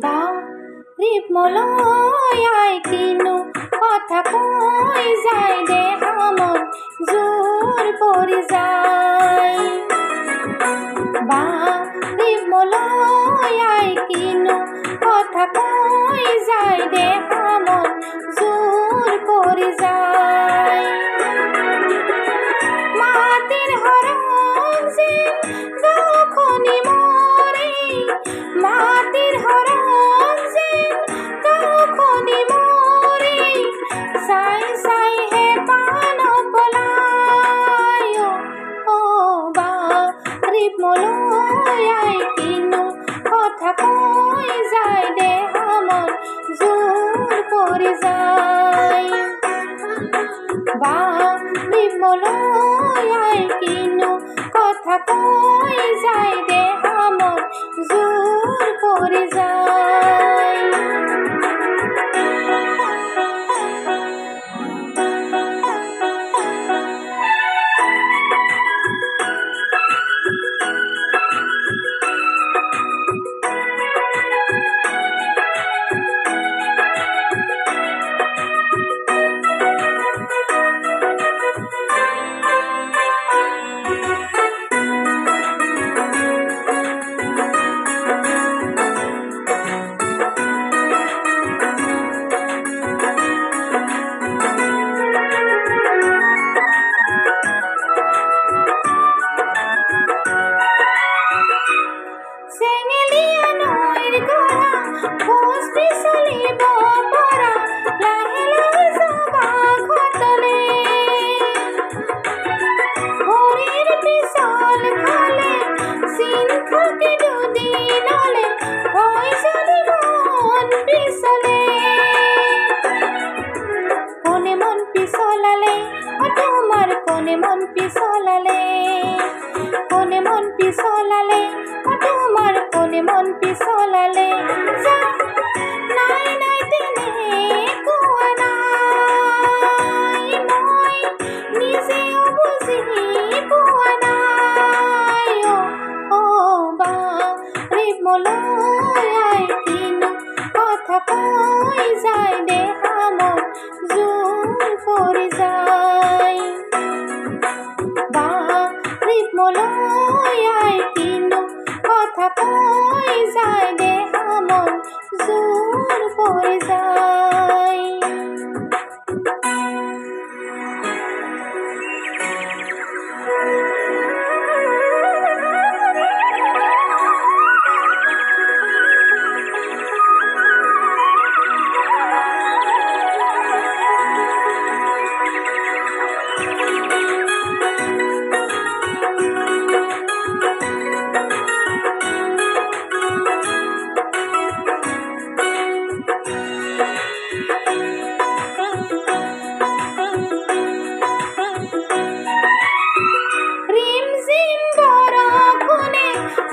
বাৰীপ মলয়াই কিনো কথা কৈ যায় দেহা মন জোৰ পৰি যায়। বাৰীপ মলয়াই কিনো কথা কৈ যায় দেহা মন জোৰ পৰি যায়। মাটিৰ হৰণ যেন গাঁওখনি মৰে, মাটিৰ হৰণ যেন গাঁওখনি মৰে, চাই চাইহে প্ৰাণ পলায়। বাৰীপ মলয়াই কিনো কথা কৈ যায় দেহা মন জোৰ পৰি যায়। বাৰীপ মলয়াই কিনো কথা কৈ যায় দেহা মন জোৰ পৰি যায়। চেঙেলীয়া নৈৰ গৰা খোজ পিছলিব পৰা, লাহে লাহে যাবা ঘাটলে। ভৰিৰ পিছল খালে চিন থাকে দুদিনলে, হয় যদি মন পিছলে। কোনে মন পিছলালে তোমাৰ কোনে মন পিছলালে, কোনে মন পিছলালে তোমাৰ কোনে মন পিছলালে। নাই নাই তেনেকুৱা নাই, মই নিজেও বুজি পোৱা নাই। বাৰীপ মলয়াই কিনো কথা কৈ যায় দেহা মন জোৰ পৰি যায়। বাৰীপ মলয়াই কিনো কথা কৈ যায় দেহা মন জোৰ পৰি যায়।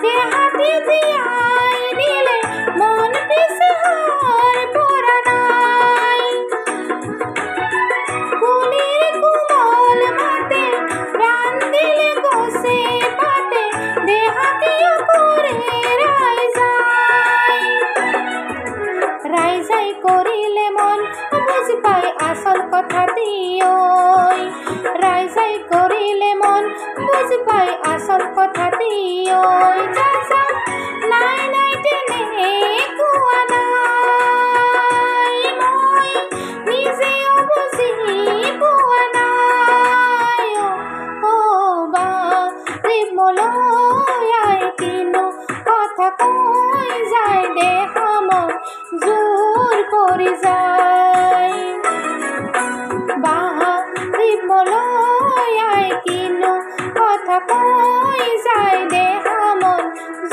দেহাতে জীয়াই দিলে মন পিছহাৰ পৰা নাই। কুলিৰ কোমল মাতে প্ৰাণ দিলে গছে পাতে, দেহাতেও কৰে ৰাইজাই কৰিলে মন বুজি পাই আচল কথাটি। ৰাইজাই কৰিলে মন বুজি পাই আচল কথাটি। নাই নাই তেনেকুৱা নাই, মই নিজেও বুজি পোৱা নাই। বাৰীপ মলয়াই কিনো কথা কৈ যায় দেহা মন জোৰ পৰি যায়। বাৰীপ মলয়াই কিনো কথা কৈ যায় দেহা মন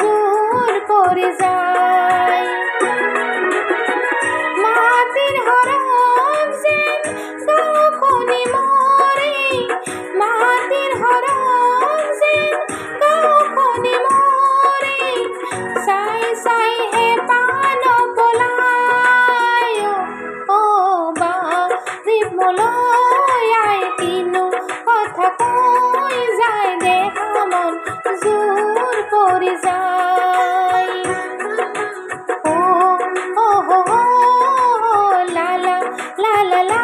জোৰ পৰি যায়। মাটিৰ হৰণ যেন গাঁওখনি মৰে, মাটিৰ হৰণ যেন গাঁওখনি মৰে, চাই চাইহে প্ৰাণ পলায়। বাৰীপ মলয়াই কিনো কথা কৈ যায় দেহা মন জোৰ লা লা